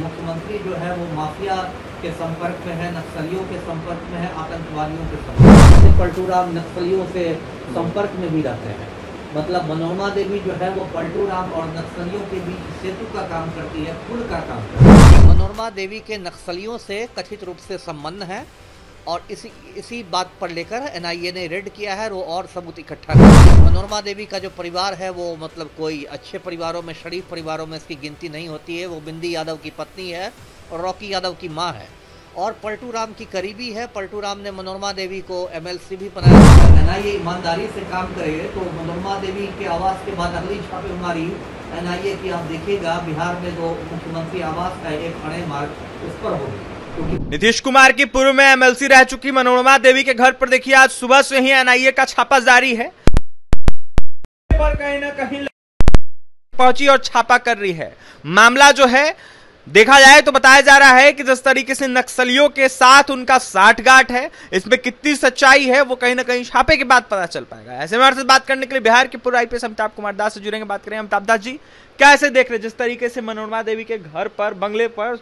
मुख्यमंत्री जो है वो माफिया के संपर्क में है, नक्सलियों के संपर्क में है, आतंकवादियों के संपर्क में। पलटू राम नक्सलियों से संपर्क में भी रहते हैं। मतलब मनोरमा देवी जो है वो पलटू राम और नक्सलियों के बीच सेतु का काम करती है, पुल का काम करती है। मनोरमा देवी के नक्सलियों से कथित रूप से संबंध है और इसी बात पर लेकर एनआईए ने रेड किया है और सबूत इकट्ठा किया। मनोरमा देवी का जो परिवार है वो मतलब कोई अच्छे परिवारों में, शरीफ परिवारों में इसकी गिनती नहीं होती है। वो बिंदी यादव की पत्नी है और रॉकी यादव की मां है और पलटू राम की करीबी है। पलटू राम ने मनोरमा देवी को एमएलसी भी बनाया। एनआईए ईमानदारी से काम करे तो मनोरमा देवी के आवास के बाद अगली छापेमारी एनआईए की आप देखिएगा बिहार में जो मुख्यमंत्री आवास का एक खड़े मार्ग उस पर होगी। नीतीश कुमार की पूर्व में एमएलसी रह चुकी मनोरमा देवी के घर पर देखिए आज सुबह से ही एनआईए का छापा जारी है। पर कहीं ना कहीं पहुंची और छापा कर रही है। मामला जो है देखा जाए तो बताया जा रहा है कि जिस तरीके से नक्सलियों के साथ उनका साठगांठ है, इसमें कितनी सच्चाई है वो कहीं ना कहीं छापे के बाद पता चल पाएगा। ऐसे में हमारे साथ बात करने के लिए बिहार के पूर्व आईपीएस अमिताभ कुमार दास से जुड़ेंगे। बात करें अमिताभ दास जी, क्या ऐसे देख रहे जिस तरीके से मनोरमा देवी के घर पर, बंगले पर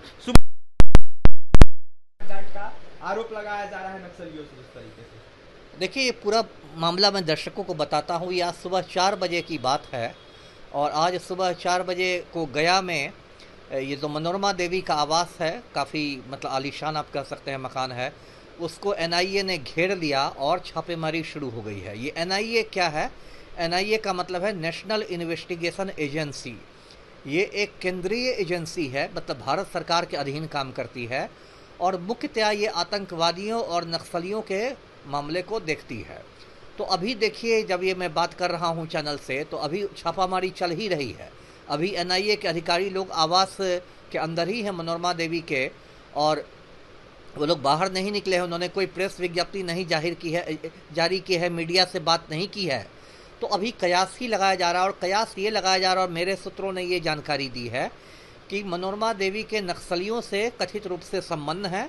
का आरोप लगाया जा रहा है नक्सलियों से? जिस तरीके से देखिए ये पूरा मामला मैं दर्शकों को बताता हूँ। ये आज सुबह 4 बजे की बात है और आज सुबह 4 बजे को गया में ये जो मनोरमा देवी का आवास है, काफ़ी मतलब आलीशान आप कह सकते हैं मकान है, उसको एनआईए ने घेर लिया और छापेमारी शुरू हो गई है। ये एनआईए क्या है? एनआईए का मतलब है नेशनल इन्वेस्टिगेशन एजेंसी। ये एक केंद्रीय एजेंसी है, मतलब भारत सरकार के अधीन काम करती है और मुख्यतया ये आतंकवादियों और नक्सलियों के मामले को देखती है। तो अभी देखिए जब ये मैं बात कर रहा हूँ चैनल से तो अभी छापामारी चल ही रही है। अभी एनआईए के अधिकारी लोग आवास के अंदर ही हैं मनोरमा देवी के और वो लोग बाहर नहीं निकले हैं। उन्होंने कोई प्रेस विज्ञप्ति नहीं जारी की है, मीडिया से बात नहीं की है। तो अभी कयास ही लगाया जा रहा है और कयास ये लगाया जा रहा है और मेरे सूत्रों ने ये जानकारी दी है कि मनोरमा देवी के नक्सलियों से कथित रूप से संबंध है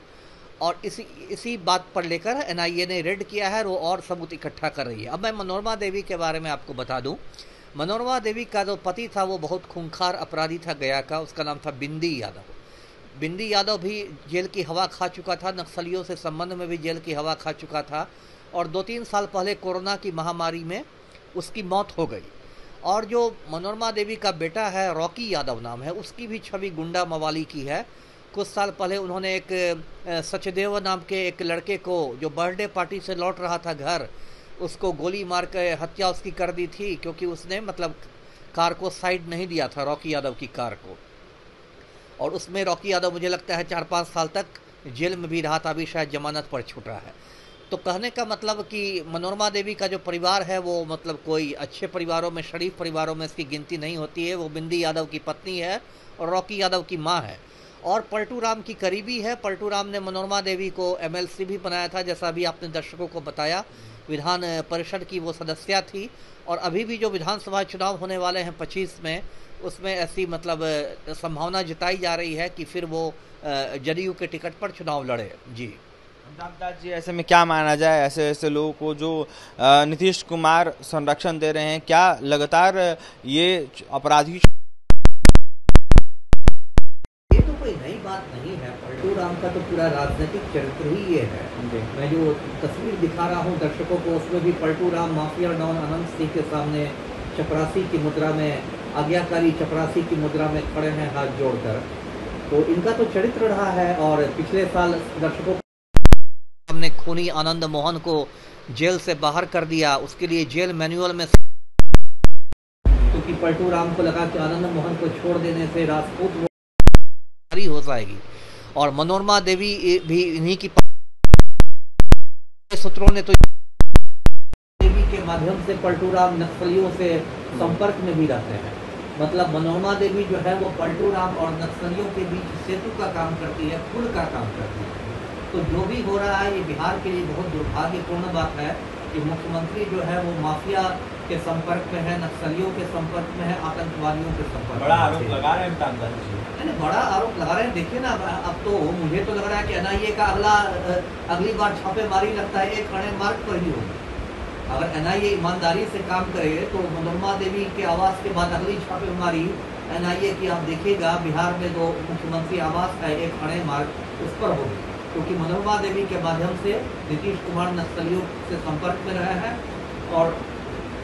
और इसी बात पर लेकर एनआईए ने रेड किया है और सबूत इकट्ठा कर रही है। अब मैं मनोरमा देवी के बारे में आपको बता दूं। मनोरमा देवी का जो पति था वो बहुत खूंखार अपराधी था गया का, उसका नाम था बिंदी यादव। बिंदी यादव भी जेल की हवा खा चुका था, नक्सलियों से संबंध में भी जेल की हवा खा चुका था और 2-3 साल पहले कोरोना की महामारी में उसकी मौत हो गई। और जो मनोरमा देवी का बेटा है, रॉकी यादव नाम है, उसकी भी छवि गुंडा मवाली की है। कुछ साल पहले उन्होंने एक सचदेव नाम के एक लड़के को जो बर्थडे पार्टी से लौट रहा था घर, उसको गोली मार के हत्या उसकी कर दी थी क्योंकि उसने मतलब कार को साइड नहीं दिया था, रॉकी यादव की कार को। और उसमें रॉकी यादव मुझे लगता है 4-5 साल तक जेल में भी रहा था, अभी शायद जमानत पर छूटा है। तो कहने का मतलब कि मनोरमा देवी का जो परिवार है वो मतलब कोई अच्छे परिवारों में, शरीफ परिवारों में इसकी गिनती नहीं होती है। वो बिंदी यादव की पत्नी है और रॉकी यादव की मां है और पलटू राम की करीबी है। पलटू राम ने मनोरमा देवी को एमएलसी भी बनाया था, जैसा अभी आपने दर्शकों को बताया। विधान परिषद की वो सदस्या थी और अभी भी जो विधानसभा चुनाव होने वाले हैं 25 में, उसमें ऐसी मतलब संभावना जताई जा रही है कि फिर वो जदयू के टिकट पर चुनाव लड़े। जी दास जी, ऐसे में क्या माना जाए ऐसे लोगों को जो नीतीश कुमार संरक्षण दे रहे हैं? क्या लगातार ये अपराधी? ये तो कोई नई बात नहीं है। पलटू राम का तो पूरा राजनीतिक चरित्र ही ये है। मैं जो तस्वीर दिखा रहा हूँ दर्शकों को, उसमें भी पलटू राम माफिया डॉन अनंत सिंह के सामने चपरासी की मुद्रा में, आज्ञाकारी चपरासी की मुद्रा में खड़े हैं हाथ जोड़कर। तो इनका तो चरित्र रहा है और पिछले साल दर्शकों हमने खूनी आनंद मोहन को जेल से बाहर कर दिया। उसके लिए जेल मैनुअल में क्योंकि पलटू राम को लगा कि आनंद मोहन को छोड़ देने से राजपूत हो जाएगी और मनोरमा देवी भी इन्हीं की सूत्रों ने तो देवी के माध्यम से पलटू राम नक्सलियों से संपर्क में भी रहते हैं। मतलब मनोरमा देवी जो है वो पलटू राम और नक्सलियों के बीच सेतु का काम करती है, पुल का काम करती है। तो जो भी हो रहा है ये बिहार के लिए बहुत दुर्भाग्यपूर्ण बात है कि मुख्यमंत्री जो है वो माफिया के संपर्क में है, नक्सलियों के संपर्क में है, आतंकवादियों के संपर्क में। बड़ा आरोप लगा रहे हैं। नहीं, बड़ा आरोप लगा रहे हैं। देखिए ना, अब तो मुझे तो लग रहा है कि एनआईए का अगली बार छापेमारी लगता है एक खड़े मार्ग पर ही होगी। अगर एनआईए ईमानदारी से काम करे तो मनोरमा देवी के आवास के बाद अगली छापेमारी एनआईए की आप देखिएगा बिहार में जो मुख्यमंत्री आवास है एक अड़े मार्ग उस पर होगी, क्योंकि मनोरमा देवी के माध्यम से नीतीश कुमार नक्सलियों से संपर्क में रहे हैं और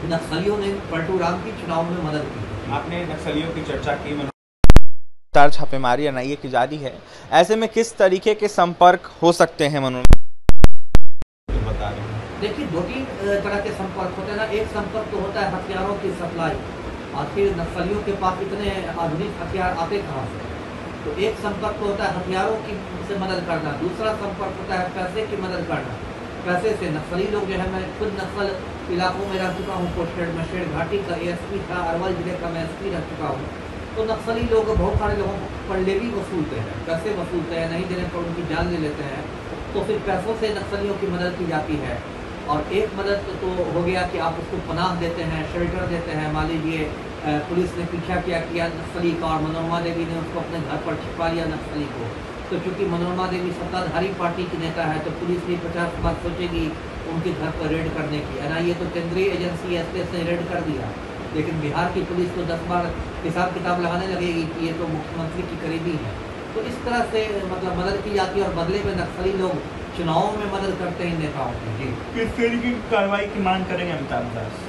नक्सलियों ने पलटू राम की चुनाव में मदद की। आपने नक्सलियों की चर्चा की, छापेमारी एनआईए की जारी है, ऐसे में किस तरीके के संपर्क हो सकते हैं मनोरमा? बता रहे हैं, देखिए 2-3 तरह के संपर्क होते हैं ना। एक संपर्क तो होता है हथियारों की सप्लाई, आखिर नक्सलियों के पास इतने आधुनिक हथियार आते कहाँ से? तो एक संपर्क तो होता है हथियारों की से मदद करना, दूसरा संपर्क होता है पैसे की मदद करना। पैसे से नक्सली लोग जो है, मैं खुद नक्सल इलाकों में रह चुका हूँ, पोस्टेड में शेर घाटी का एएसपी था, अरवल जिले का मैं एसपी रह चुका हूँ। तो नक्सली लोग बहुत सारे लोगों पर लेवी वसूलते हैं, पैसे वसूलते हैं, नहीं देने पर उनकी जान ले लेते हैं। तो फिर पैसों से नक्सलियों की मदद की जाती है। और एक मदद तो हो गया कि आप उसको पनाह देते हैं, शेल्टर देते हैं। मान लीजिए पुलिस ने पीछा किया नक्सली का और मनोरमा देवी ने उसको अपने घर पर छिपा लिया नक्सली को। तो चूंकि मनोरमा देवी सत्ताधारी पार्टी की नेता है, तो पुलिस भी 50 बार सोचेगी उनके घर पर रेड करने की। एनआईए तो केंद्रीय एजेंसी एसटीएफ ने रेड कर दिया, लेकिन बिहार की पुलिस को 10 बार हिसाब किताब लगाने लगेगी कि ये तो मुख्यमंत्री की करीबी है। तो इस तरह से मतलब मदद की जाती है और बदले में नक्सली लोग चुनावों में मदद करते हैं नेताओं की। जी, किस तरीके की कार्रवाई की मांग करेंगे अमिताभ दास?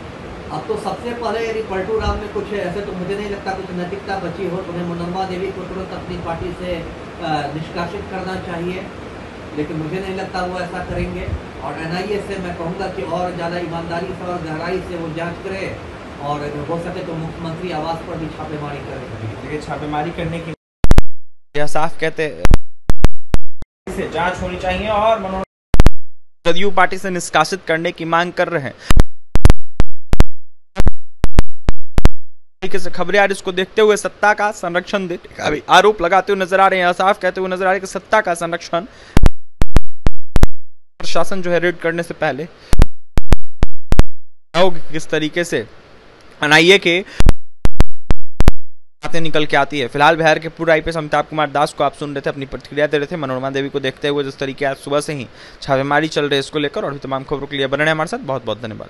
अब तो सबसे पहले यदि पलटू राम में कुछ ऐसे, तो मुझे नहीं लगता कुछ नैतिकता बची हो, तो उन्हें मनोरमा देवी को तुरंत अपनी पार्टी से निष्कासित करना चाहिए, लेकिन मुझे नहीं लगता वो ऐसा करेंगे। और एनआईए से मैं कहूँगा कि और ज़्यादा ईमानदारी से और गहराई से वो जांच करे और अगर हो सके तो मुख्यमंत्री आवास पर भी छापेमारी करे। देखिए, छापेमारी करने की यह साफ कहते से जांच होनी चाहिए और जदयू पार्टी से निष्कासित करने की मांग कर रहे हैं। तरीके से खबरें आ रही, इसको देखते हुए सत्ता का संरक्षण अभी आरोप लगाते हुए नजर आ रहे हैं, साफ कहते हुए नजर आ रहे हैं कि सत्ता का संरक्षण प्रशासन जो है रेड करने से पहले किस तरीके से एनआईए के बातें निकल के आती है। फिलहाल बिहार के पूर्व आईपीएस अमिताभ कुमार दास को आप सुन रहे थे, अपनी प्रतिक्रिया दे रहे थे मनोरमा देवी को देखते हुए जिस तरीके आज सुबह से ही छापेमारी चल रही है इसको लेकर। और भी तमाम खबरों के लिए बने रहें हमारे साथ। बहुत बहुत धन्यवाद।